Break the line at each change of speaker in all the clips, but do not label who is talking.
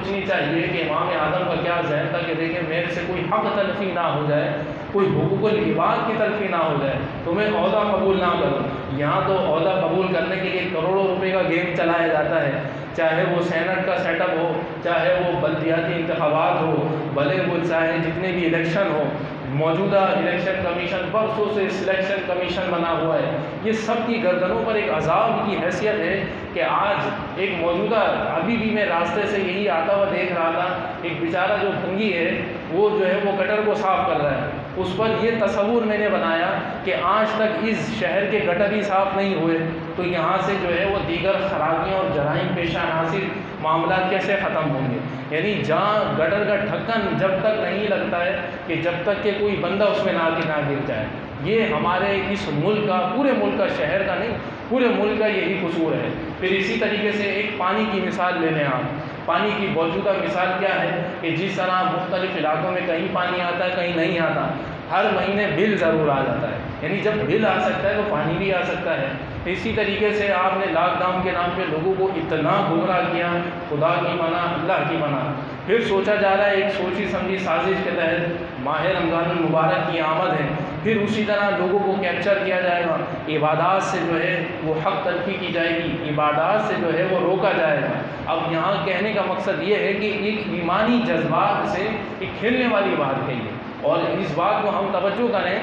سوچنی چاہیے کہ امام اعظم کا کیا ذہن تھا کہ دیکھیں میرے سے کوئی حق تلفی نہ ہو جائے، کوئی حقوق العباد کی تلفی نہ ہو جائے تو میں عہدہ قبول نہ کروں۔ یہاں تو عہدہ قبول کرنے کے لیے کروڑوں روپے کا گیم چلایا جاتا ہے، چاہے وہ سینٹ کا سیٹ اپ ہو، چاہے وہ بلدیاتی انتخابات ہو، بھلے وہ چاہے جتنے بھی الیکشن ہو۔ موجودہ الیکشن کمیشن برسوں سے سلیکشن کمیشن بنا ہوا ہے، یہ سب کی گردنوں پر ایک عذاب کی حیثیت ہے کہ آج ایک موجودہ ابھی بھی میں راستے سے یہی آتا ہوا دیکھ رہا تھا، ایک بیچارہ جو بھنگی ہے وہ جو ہے وہ گٹر کو صاف کر رہا ہے، اس پر یہ تصور میں نے بنایا کہ آج تک اس شہر کے گٹر ہی صاف نہیں ہوئے تو یہاں سے جو ہے وہ دیگر خرابیاں اور جرائم پیشہ عناصر معاملات کیسے ختم ہوں گے۔ یعنی جہاں گٹر کا ڈھکن جب تک نہیں لگتا ہے کہ جب تک کہ کوئی بندہ اس میں نہ گر جائے، یہ ہمارے اس ملک کا، پورے ملک کا، شہر کا نہیں، پورے ملک کا یہی قصور ہے۔ پھر اسی طریقے سے ایک پانی کی مثال لے لیں آپ، پانی کی موجودہ مثال کیا ہے کہ جس طرح مختلف علاقوں میں کہیں پانی آتا ہے کہیں نہیں آتا، ہر مہینے بل ضرور آ جاتا ہے، یعنی جب بل آ سکتا ہے تو پانی بھی آ سکتا ہے۔ اسی طریقے سے آپ نے لاک ڈاؤن کے نام پہ لوگوں کو اتنا گمراہ کیا، خدا کی منع، اللہ کی منع، پھر سوچا جا رہا ہے ایک سوچی سمجھی سازش کے تحت ماہ رمضان المبارک کی آمد ہے، پھر اسی طرح لوگوں کو کیپچر کیا جائے گا، عبادات سے جو ہے وہ حق تلفی کی جائے گی، عبادات سے جو ہے وہ روکا جائے گا۔ اب یہاں کہنے کا مقصد یہ ہے کہ ایک ایمانی جذبات سے ایک کھیلنے والی بات ہے یہ، اور اس بات کو ہم توجہ کریں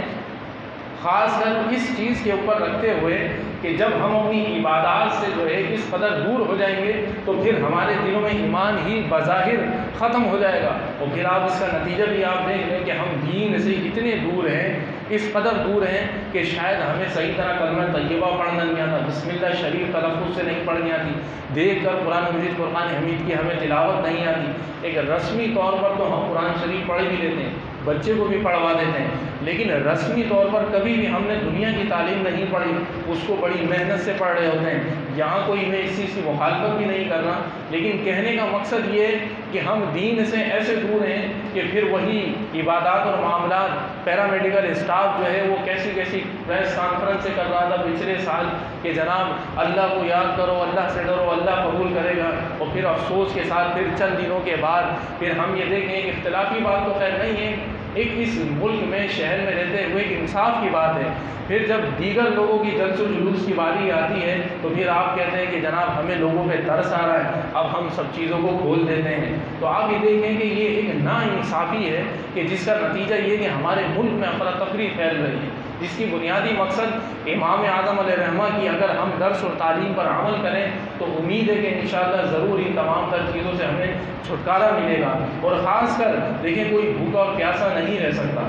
خاص کر اس چیز کے اوپر رکھتے ہوئے کہ جب ہم اپنی عبادات سے جو ہے اس قدر دور ہو جائیں گے تو پھر ہمارے دلوں میں ایمان ہی بظاہر ختم ہو جائے گا، اور پھر آپ اس کا نتیجہ بھی آپ دیکھ لیں کہ ہم دین سے اتنے دور ہیں، اس قدر دور ہیں کہ شاید ہمیں صحیح طرح کلمہ طیبہ پڑھنا نہیں آتا، بسم اللہ شریف تلفظ سے نہیں پڑھنی آتی، دیکھ کر قرآن مجید قرآن حمید کی ہمیں تلاوت نہیں آتی۔ ایک رسمی طور پر تو ہم قرآن شریف پڑھ بھی لیتے ہیں، بچے کو بھی پڑھوا دیتے ہیں، لیکن رسمی طور پر کبھی بھی ہم نے دنیا کی تعلیم نہیں پڑھی، اس کو بڑی محنت سے پڑھ رہے ہوتے ہیں۔ یہاں کوئی میں اس چیز کی مخالفت بھی نہیں کر رہا، لیکن کہنے کا مقصد یہ ہے کہ ہم دین سے ایسے دور ہیں کہ پھر وہی عبادات اور معاملات، پیرامیڈیکل اسٹاف جو ہے وہ کیسی کیسی پریس کانفرنس سے کر رہا تھا پچھلے سال کہ جناب اللہ کو یاد کرو، اللہ سے ڈرو، اللہ قبول کرے گا، اور پھر افسوس کے ساتھ پھر چند دنوں کے بعد پھر ہم یہ دیکھیں کہ اختلافی بات تو خیر نہیں ہے، ایک اس ملک میں شہر میں رہتے ہوئے ایک انصاف کی بات ہے، پھر جب دیگر لوگوں کی جلسہ و جلوس کی باری آتی ہے تو پھر آپ کہتے ہیں کہ جناب ہمیں لوگوں پہ ترس آ رہا ہے، اب ہم سب چیزوں کو کھول دیتے ہیں۔ تو آپ یہ دیکھیں کہ یہ ایک ناانصافی ہے کہ جس کا نتیجہ یہ کہ ہمارے ملک میں افراتفری پھیل رہی ہے، جس کی بنیادی مقصد امام اعظم علیہ رحمہ کی اگر ہم درس اور تعلیم پر عمل کریں تو امید ہے کہ انشاءاللہ ضرور ان تمام تر چیزوں سے ہمیں چھٹکارا ملے گا۔ اور خاص کر دیکھیں کوئی بھوکا اور پیاسا نہیں رہ سکتا،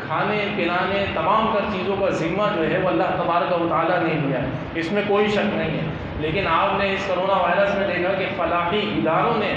کھانے پلانے تمام تر چیزوں کا ذمہ جو ہے وہ اللہ تبارک و تعالیٰ نے لیا ہے، اس میں کوئی شک نہیں ہے، لیکن آپ نے اس کرونا وائرس میں دیکھا کہ فلاحی اداروں نے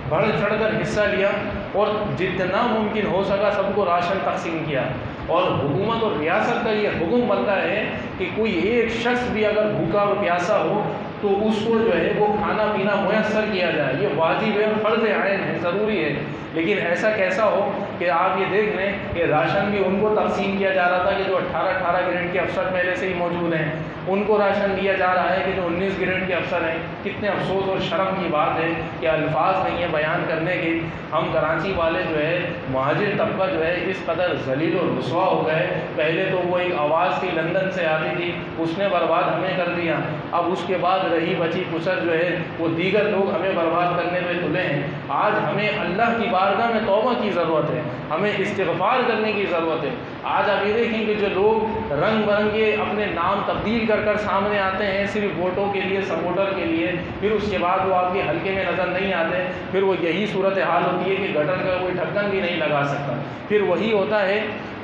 بڑھ چڑھ کر حصہ لیا اور جتنا ممکن ہو سکا سب کو راشن تقسیم کیا، اور حکومت اور ریاست کا یہ حکم بنتا ہے کہ کوئی ایک شخص بھی اگر بھوکا اور پیاسا ہو تو اس کو جو ہے وہ کھانا پینا میسر کیا جائے، یہ واجب ہے، فرض عین ہے، ضروری ہے۔ لیکن ایسا کیسا ہو کہ آپ یہ دیکھ لیں کہ راشن بھی ان کو تقسیم کیا جا رہا تھا کہ جو 18 گریڈ کے افسر پہلے سے ہی موجود ہیں، ان کو راشن دیا جا رہا ہے کہ جو 19 گریڈ کے افسر ہیں۔ کتنے افسوس اور شرم کی بات ہے کہ الفاظ نہیں ہے بیان کرنے کے۔ ہم کراچی والے جو ہے مہاجر طبقہ جو ہے اس قدر ذلیل و رسوا ہو گئے، پہلے تو وہ ایک آواز تھی لندن سے آتی تھی، اس نے برباد ہمیں کر دیا، اب اس کے بعد رہی بچی کچر جو ہے وہ دیگر لوگ ہمیں برباد کرنے میں تلے ہیں۔ آج ہمیں اللہ کی بارگاہ میں توبہ کی ضرورت ہے، ہمیں استغفار کرنے کی ضرورت ہے۔ آج آپ یہ دیکھیں کہ جو لوگ رنگ برنگے اپنے نام تبدیل کر کر سامنے آتے ہیں صرف ووٹوں کے لیے، سپورٹر کے لیے، پھر اس کے بعد وہ آپ کے حلقے میں نظر نہیں آتے، پھر وہ یہی صورت حال ہوتی ہے کہ گٹر کا کوئی ڈھکن بھی نہیں لگا سکتا، پھر وہی ہوتا ہے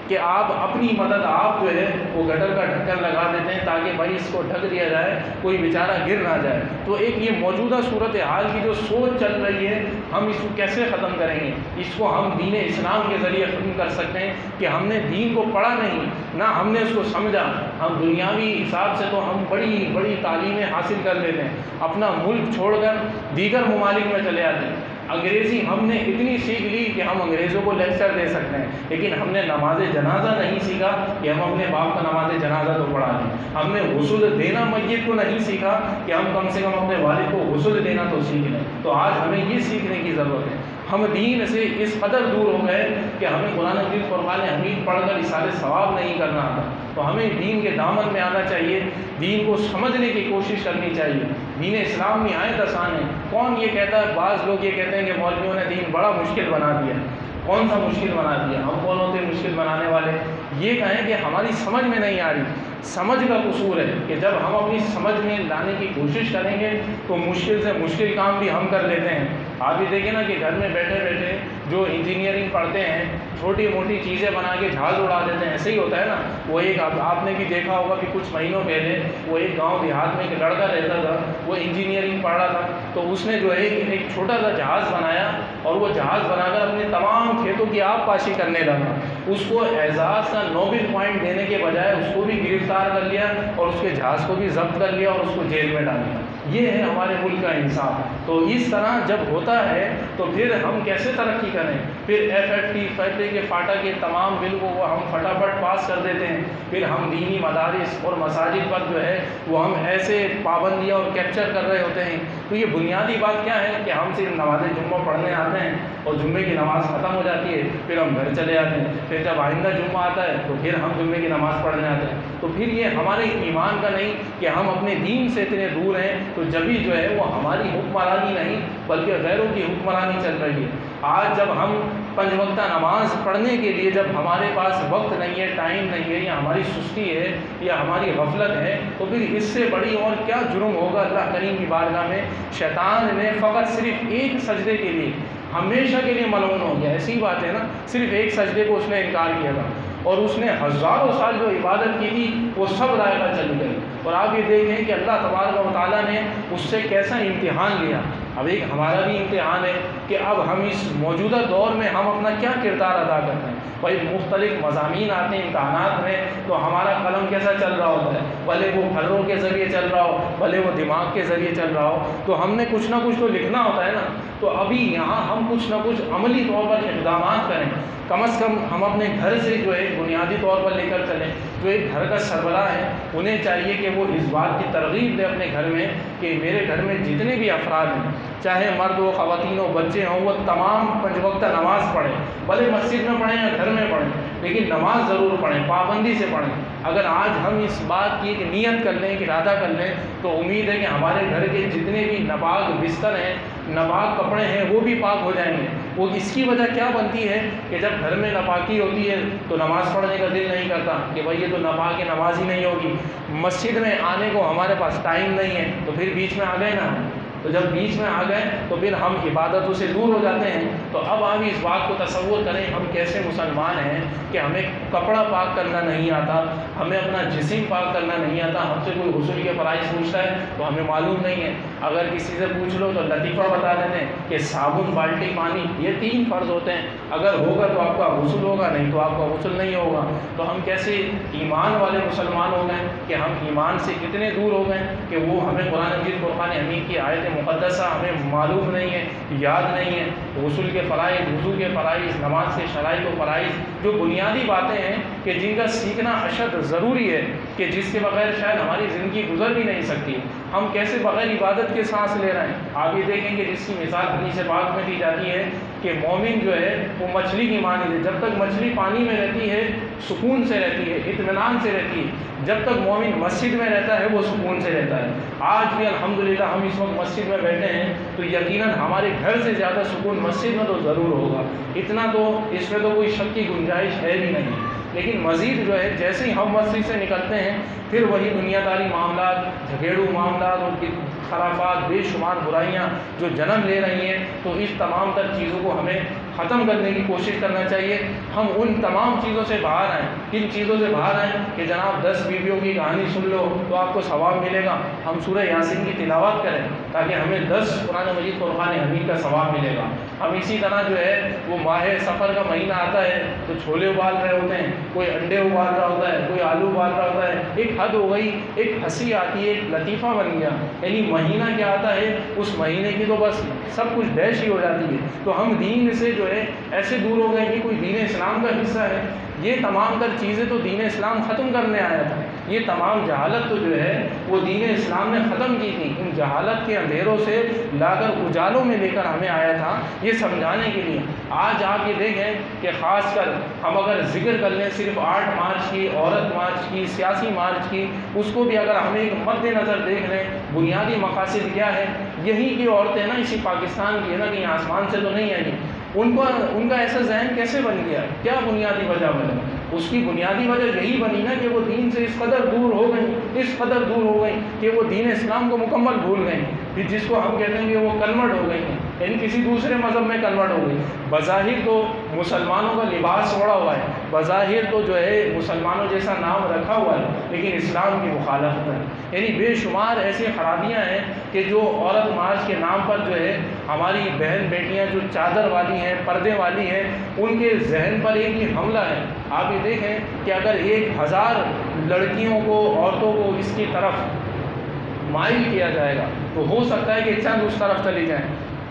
کہ آپ اپنی مدد آپ جو ہے وہ گٹر کا ڈھکن لگا دیتے ہیں تاکہ بھائی اس کو ڈھک دیا جائے، کوئی بیچارہ گر نہ جائے۔ تو ایک یہ موجودہ صورتحال کی جو سوچ چل رہی ہے ہم اس کو کیسے ختم کریں گے؟ اس کو ہم دین اسلام کے ذریعے ختم کر سکتے ہیں کہ ہم نے دین کو پڑھا نہیں، نہ ہم نے اس کو سمجھا، ہم دنیاوی حساب سے تو ہم بڑی بڑی تعلیمیں حاصل کر لیتے ہیں، اپنا ملک چھوڑ کر دیگر ممالک میں چلے آتے ہیں۔ انگریزی ہم نے اتنی سیکھ لی کہ ہم انگریزوں کو لیکچر دے سکتے ہیں، لیکن ہم نے نماز جنازہ نہیں سیکھا کہ ہم اپنے باپ کا نماز جنازہ تو پڑھا لیں۔ ہم نے غسل دینا میت کو نہیں سیکھا کہ ہم کم سے کم اپنے والد کو غسل دینا تو سیکھ لیں۔ تو آج ہمیں یہ سیکھنے کی ضرورت ہے۔ ہم دین سے اس قدر دور ہو گئے کہ ہمیں قرآن مجید فرقان حمید پڑھ کر اثار ثواب نہیں کرنا آتا۔ تو ہمیں دین کے دامن میں آنا چاہیے، دین کو سمجھنے کی کوشش کرنی چاہیے۔ دین اسلام میں آیت آسان ہے۔ کون یہ کہتا ہے؟ بعض لوگ یہ کہتے ہیں کہ مولویوں نے دین بڑا مشکل بنا دیا۔ کون سا مشکل بنا دیا؟ ہم کون ہوتے ہیں مشکل بنانے والے؟ یہ کہیں کہ ہماری سمجھ میں نہیں آ رہی۔ سمجھ کا قصور ہے کہ جب ہم اپنی سمجھ میں لانے کی کوشش کریں گے تو مشکل سے مشکل کام بھی ہم کر لیتے ہیں۔ آپ یہ دیکھیں نا کہ گھر میں بیٹھے بیٹھے جو انجینئرنگ پڑھتے ہیں، چھوٹی موٹی چیزیں بنا کے جہاز اڑا دیتے ہیں۔ ایسے ہی ہوتا ہے نا۔ وہ ایک آپ نے بھی دیکھا ہوگا کہ کچھ مہینوں پہلے وہ ایک گاؤں دیہات میں ایک لڑکا رہتا تھا، وہ انجینئرنگ پڑھ رہا تھا، تو اس نے جو ہے ایک چھوٹا سا جہاز بنایا اور وہ جہاز بنا کر اپنے تمام کھیتوں کی آب پاشی کرنے لگا۔ اس کو اعزاز کا نوبل پوائنٹ دینے کے بجائے اس کو بھی گرفتار کر لیا اور اس کے جہاز کو بھی ضبط کر لیا اور اس کو جیل میں ڈال دیا۔ یہ ہے ہمارے ملک کا انصاف۔ تو اس طرح جب ہوتا ہے تو پھر ہم کیسے ترقی کریں؟ پھر FFT کے فاٹا کے تمام بل کو وہ ہم فٹافٹ پاس کر دیتے ہیں۔ پھر ہم دینی مدارس اور مساجد پر جو ہے وہ ہم ایسے پابندیاں اور کیپچر کر رہے ہوتے ہیں۔ تو یہ بنیادی بات کیا ہے کہ ہم صرف نماز جمعہ پڑھنے آتے ہیں اور جمعے کی نماز ختم ہو جاتی ہے، پھر ہم گھر چلے آتے ہیں، پھر جب آئندہ جمعہ آتا ہے تو پھر ہم جمعے کی نماز پڑھنے آتے ہیں۔ تو پھر یہ ہمارے ایمان کا نہیں کہ ہم اپنے دین سے اتنے دور ہیں، تو جبھی جو ہے وہ ہماری حکمرانی نہیں بلکہ غیروں کی حکمرانی چل رہی ہے۔ آج جب ہم 5 وقتہ نماز پڑھنے کے لیے جب ہمارے پاس وقت نہیں ہے، ٹائم نہیں ہے، یا ہماری سستی ہے یا ہماری غفلت ہے، تو پھر اس سے بڑی اور کیا جرم ہوگا اللہ کریم کی بارگاہ میں؟ شیطان نے فقط صرف ایک سجدے کے لیے ہمیشہ کے لیے ملعون ہو گیا۔ ایسی بات ہے نا، صرف ایک سجدے کو اس نے انکار کیا تھا اور اس نے ہزاروں سال جو عبادت کی تھی وہ سب ضائع چلی گئی۔ اور آپ یہ دیکھیں کہ اللہ تبارک و تعالیٰ نے اس سے کیسا امتحان لیا۔ اب ایک ہمارا بھی امتحان ہے کہ اب ہم اس موجودہ دور میں ہم اپنا کیا کردار ادا کرتے ہیں۔ بھائی مختلف مضامین آتے ہیں امتحانات میں، تو ہمارا قلم کیسا چل رہا ہوتا ہے؟ بھلے وہ پھلوں کے ذریعے چل رہا ہو، بھلے وہ دماغ کے ذریعے چل رہا ہو، تو ہم نے کچھ نہ کچھ تو لکھنا ہوتا ہے نا۔ تو ابھی یہاں ہم کچھ نہ کچھ عملی طور پر اقدامات کریں، کم از کم ہم اپنے گھر سے جو ہے بنیادی طور پر لے کر چلیں۔ جو ایک گھر کا سربراہ ہے انہیں چاہیے کہ وہ اس بات کی ترغیب دے اپنے گھر میں کہ میرے گھر میں جتنے بھی افراد ہیں، چاہے مرد ہو، خواتین ہو، بچے ہوں، وہ تمام 5 وقتہ نماز پڑھیں۔ بھلے مسجد میں پڑھیں یا گھر میں پڑھیں، لیکن نماز ضرور پڑھیں، پابندی سے پڑھیں۔ اگر آج ہم اس بات کی ایک نیت کر لیں، ایک ارادہ کر لیں، تو امید ہے کہ ہمارے گھر کے جتنے بھی ناپاک بستر ہیں، ناپاک کپڑے ہیں، وہ بھی پاک ہو جائیں گے۔ وہ اس کی وجہ کیا بنتی ہے کہ جب گھر میں ناپاکی ہوتی ہے تو نماز پڑھنے کا دل نہیں کرتا کہ بھائی یہ تو ناپاک ہے، نماز ہی نہیں ہوگی۔ مسجد میں آنے کو ہمارے پاس ٹائم نہیں ہے، تو پھر بیچ میں آ گئے نا۔ تو جب بیچ میں آ گئے تو پھر ہم عبادتوں سے دور ہو جاتے ہیں۔ تو اب آپ اس بات کو تصور کریں، ہم کیسے مسلمان ہیں کہ ہمیں کپڑا پاک کرنا نہیں آتا، ہمیں اپنا جسم پاک کرنا نہیں آتا۔ ہم سے کوئی غسل کے فرائض پوچھتا ہے تو ہمیں معلوم نہیں ہے۔ اگر کسی سے پوچھ لو تو لطیفہ بتا دیتے ہیں کہ صابن، بالٹی پانی، یہ 3 فرض ہوتے ہیں، اگر ہوگا تو آپ کا غسل ہوگا، نہیں تو آپ کا غسل نہیں ہوگا۔ تو ہم کیسے ایمان والے مسلمان ہو گئے کہ ہم ایمان سے اتنے دور ہو گئے کہ وہ ہمیں قرآن مجید فرقان حمید کی آیت مقدسہ ہمیں معلوم نہیں ہے، یاد نہیں ہے۔ غسل کے فرائض، وضو کے فرائض، نماز کے شرائط و فرائض، جو بنیادی باتیں ہیں کہ جن کا سیکھنا اشد ضروری ہے، کہ جس کے بغیر شاید ہماری زندگی گزر بھی نہیں سکتی۔ ہم کیسے بغیر عبادت کے سانس لے رہے ہیں؟ آپ یہ دیکھیں کہ جس کی مثال حدیث پاک میں دی جاتی ہے کہ مومن جو ہے وہ مچھلی کی مانند ہے، جب تک مچھلی پانی میں رہتی ہے سکون سے رہتی ہے، اطمینان سے رہتی ہے، جب تک مومن مسجد میں رہتا ہے وہ سکون سے رہتا ہے۔ آج بھی الحمدللہ ہم اس وقت مسجد میں بیٹھے ہیں تو یقیناً ہمارے گھر سے زیادہ سکون مسجد میں تو ضرور ہوگا، اتنا تو اس میں تو کوئی شک کی گنجائش ہے بھی نہیں۔ لیکن مزید جو ہے جیسے ہی ہم مسجد سے نکلتے ہیں پھر وہی دنیا داری معاملات، جھگڑوں معاملات اور خرافات، بے شمار برائیاں جو جنم لے رہی ہیں، تو اس تمام تر چیزوں کو ہمیں ختم کرنے کی کوشش کرنا چاہیے۔ ہم ان تمام چیزوں سے باہر آئیں۔ کن چیزوں سے باہر آئیں کہ جناب 10 بیویوں کی کہانی سن لو تو آپ کو ثواب ملے گا، ہم سورہ یاسین کی تلاوت کریں تاکہ ہمیں 10 قرآن مجید فرقان حمید کا ثواب ملے گا۔ ہم اسی طرح جو ہے وہ ماہ سفر کا مہینہ آتا ہے تو چھولے ابال رہے ہوتے ہیں، کوئی انڈے ابال رہا ہوتا ہے، کوئی آلو ابال رہا ہوتا ہے، ایک حد ہو گئی، ایک ہنسی آتی ہے، ایک لطیفہ بن گیا، یعنی مہینہ کیا آتا ہے اس مہینے کی تو بس سب کچھ ڈیش ہی ہو جاتی ہے۔ تو ہم دین سے جو ہے ایسے دور ہو گئے کہ کوئی دین اسلام کا حصہ ہے۔ یہ تمام تر چیزیں تو دین اسلام ختم کرنے آیا تھا، یہ تمام جہالت تو جو ہے وہ دین اسلام نے ختم کی تھی، ان جہالت کے اندھیروں سے لا کر اجالوں میں لے کر ہمیں آیا تھا یہ سمجھانے کے لیے۔ آج آپ یہ دیکھیں کہ خاص کر ہم اگر ذکر کر لیں صرف 8 مارچ کی، عورت مارچ کی، سیاسی مارچ کی، اس کو بھی اگر ہمیں ایک مد نظر دیکھ لیں، بنیادی مقاصد کیا ہے؟ یہی کی عورتیں نا اسی پاکستان کی ہے نا، کہیں آسمان سے تو نہیں آئی، ان کا ایسا ذہن کیسے بن گیا؟ کیا بنیادی وجہ بنی؟ اس کی بنیادی وجہ یہی بنی نا کہ وہ دین سے اس قدر دور ہو گئیں، اس قدر دور ہو گئیں کہ وہ دین اسلام کو مکمل بھول گئیں، پھر جس کو ہم کہتے ہیں کہ وہ کنورٹ ہو گئی ہیں، یعنی کسی دوسرے مذہب میں کنورٹ ہو گئی۔ بظاہر تو مسلمانوں کا لباس اوڑھا ہوا ہے، بظاہر تو جو ہے مسلمانوں جیسا نام رکھا ہوا ہے، لیکن اسلام کی مخالفت ہے۔ یعنی بے شمار ایسی خرابیاں ہیں کہ جو عورت مارچ کے نام پر جو ہے ہماری بہن بیٹیاں جو چادر والی ہیں، پردے والی ہیں، ان کے ذہن پر ایک ہی حملہ ہے۔ آپ یہ دیکھیں کہ اگر 1000 لڑکیوں کو، عورتوں کو اس کی طرف مائل کیا جائے گا تو ہو سکتا ہے کہ چند اس طرف چلی جائیں۔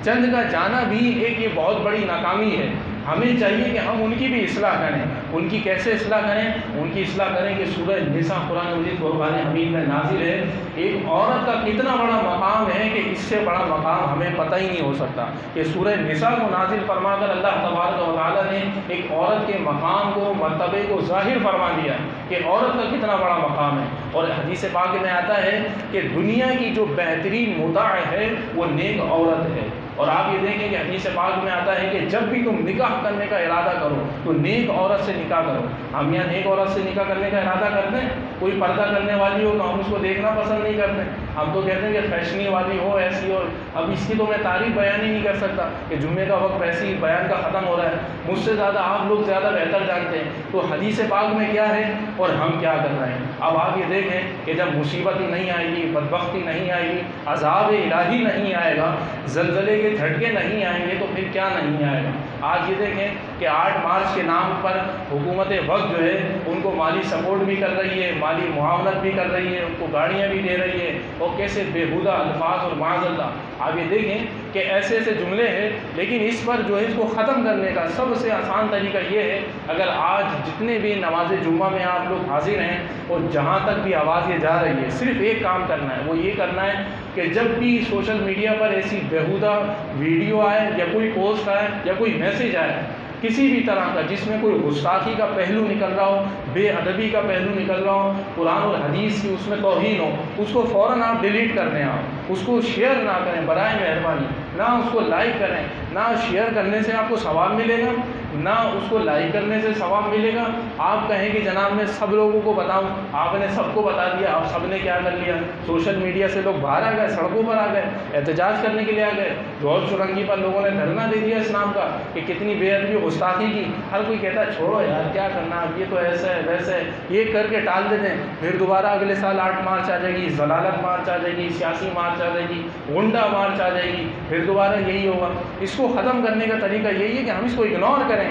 چند کا جانا بھی ایک یہ بہت بڑی ناکامی ہے۔ ہمیں چاہیے کہ ہم ان کی بھی اصلاح کریں۔ ان کی کیسے اصلاح کریں؟ ان کی اصلاح کریں کہ سورہ نساء قرآن مجید فرقان حمید میں نازل ہے، ایک عورت کا کتنا بڑا مقام ہے کہ اس سے بڑا مقام ہمیں پتہ ہی نہیں ہو سکتا کہ سورہ نساء کو نازل فرما کر اللہ تبارک و تعالیٰ نے ایک عورت کے مقام کو، مرتبے کو ظاہر فرما دیا کہ عورت کا کتنا بڑا مقام ہے۔ اور حدیث پاک میں آتا ہے کہ دنیا کی جو بہترین متاع ہے وہ نیک عورت ہے۔ اور آپ یہ دیکھیں کہ حدیث پاک میں آتا ہے کہ جب بھی تم نکاح کرنے کا ارادہ کرو تو نیک عورت سے نکاح کرو۔ ہم یہاں نیک عورت سے نکاح کرنے کا ارادہ کرتے ہیں؟ کوئی پردہ کرنے والی ہو تو ہم اس کو دیکھنا پسند نہیں کرتے، ہم تو کہتے ہیں کہ فیشنی والی ہو، ایسی ہو۔ اب اس کی تو میں تعریف بیان ہی نہیں کر سکتا کہ جمعے کا وقت ویسے ہی بیان کا ختم ہو رہا ہے، مجھ سے زیادہ آپ لوگ زیادہ بہتر جانتے ہیں۔ تو حدیث پاک میں کیا ہے اور ہم کیا کر رہے ہیں؟ اب آپ یہ دیکھیں کہ جب مصیبت ہی نہیں آئے گی، بدبختی نہیں آئے گی، عذاب الہی نہیں آئے گا، زلزلے کے جھٹکے نہیں آئیں گے تو پھر کیا نہیں آئے گا؟ آج یہ دیکھیں کہ 8 مارچ کے نام پر حکومت وقت جو ہے ان کو مالی سپورٹ بھی کر رہی ہے، مالی معاونت بھی کر رہی ہے، ان کو گاڑیاں بھی دے رہی ہے، اور کیسے بےہودہ الفاظ اور معاذ اللہ۔ آپ یہ دیکھیں کہ ایسے ایسے جملے ہیں، لیکن اس پر جو ہے اس کو ختم کرنے کا سب سے آسان طریقہ یہ ہے، اگر آج جتنے بھی نماز جمعہ میں آپ لوگ حاضر ہیں اور جہاں تک بھی آواز یہ جا رہی ہے، صرف ایک کام کرنا ہے، وہ یہ کرنا ہے کہ جب بھی سوشل میڈیا پر ایسی بےہودہ ویڈیو آئے یا کوئی پوسٹ آئے یا کوئی میسیج آئے کسی بھی طرح کا جس میں کوئی گستاخی کا پہلو نکل رہا ہو، بے ادبی کا پہلو نکل رہا ہو، قرآن اور حدیث کی اس میں توہین ہو، اس کو فوراً آپ ڈیلیٹ کر دیں، آپ اس کو شیئر نہ کریں برائے مہربانی، نہ اس کو لائک کریں، نہ شیئر کرنے سے آپ کو ثواب ملے گا، نہ اس کو لائک کرنے سے ثواب ملے گا۔ آپ کہیں کہ جناب میں سب لوگوں کو بتاؤں، آپ نے سب کو بتا دیا، آپ سب نے کیا کر لیا؟ سوشل میڈیا سے لوگ باہر آ گئے، سڑکوں پر آ گئے، احتجاج کرنے کے لیے آ گئے، جورج سرنگی پر لوگوں نے دھرنا دے دیا اسلام کا کہ کتنی بے ادبی گستاخی کی۔ ہر کوئی کہتا ہے چھوڑو یار کیا کرنا، اب یہ تو ایسا ہے ویسا ہے، یہ کر کے ٹال دیتے ہیں۔ پھر دوبارہ اگلے سال 8 مارچ آ جائے گی، ضلالت مارچ آ جائے گی، سیاسی مارچ آ جائے گی، غنڈہ مارچ آ جائے گی، پھر دوبارہ یہی ہوگا۔ اس کو ختم کرنے کا طریقہ یہی ہے کہ ہم اس کو اگنور کریں۔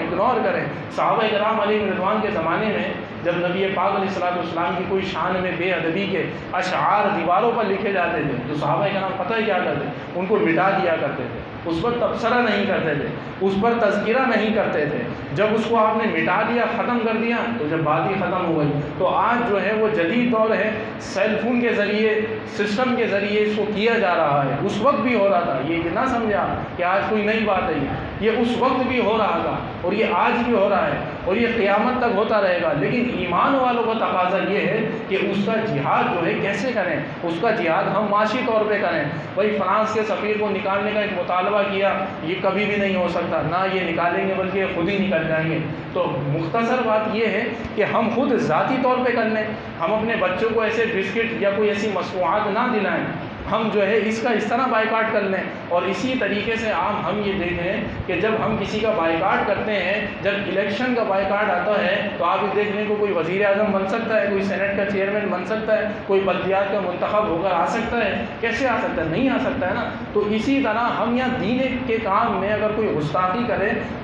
صحابہ کرام علیہ رضوان کے زمانے میں جب نبی پاک علیہ الصلوۃ والسلام کی کوئی شان میں بے ادبی کے اشعار دیواروں پر لکھے جاتے تھے تو صحابہ کرام پتہ ہے کیا کرتے؟ ان کو مٹا دیا کرتے تھے، اس پر تبصرہ نہیں کرتے تھے، اس پر تذکرہ نہیں کرتے تھے۔ جب اس کو آپ نے مٹا دیا، ختم کر دیا، تو جب بات ہی ختم ہو گئی۔ تو آج جو ہے وہ جدید دور ہے، سیل فون کے ذریعے، سسٹم کے ذریعے اس کو کیا جا رہا ہے۔ اس وقت بھی ہو رہا تھا، یہ نہ سمجھا کہ آج کوئی نئی بات ہے، یہ اس وقت بھی ہو رہا تھا اور یہ آج بھی ہو رہا ہے اور یہ قیامت تک ہوتا رہے گا۔ لیکن ایمان والوں کا تقاضا یہ ہے کہ اس کا جہاد جو ہے کیسے کریں، اس کا جہاد ہم معاشی طور پہ کریں۔ بھائی فرانس کے سفیر کو نکالنے کا ایک مطالبہ کیا، یہ کبھی بھی نہیں ہو سکتا، نہ یہ نکالیں گے بلکہ خود ہی نکل جائیں گے۔ تو مختصر بات یہ ہے کہ ہم خود ذاتی طور پہ کر لیں، ہم اپنے بچوں کو ایسے بسکٹ یا کوئی ایسی مصنوعات نہ دلائیں، ہم جو ہے اس کا اس طرح بائیکاٹ کر لیں۔ اور اسی طریقے سے ہم یہ دیکھیں کہ جب ہم کسی کا بائیکاٹ کرتے ہیں، جب الیکشن کا بائیکاٹ آتا ہے تو آپ یہ دیکھ لیں کہ کوئی وزیر اعظم بن سکتا ہے، کوئی سینٹ کا چیئرمین بن سکتا ہے، کوئی بلدیات کا منتخب ہو کر آ سکتا ہے، کیسے آ سکتا ہے؟ نہیں آ سکتا ہے نا۔ تو اسی طرح ہم یہاں دین کے کام میں اگر کوئی گستاخی کرے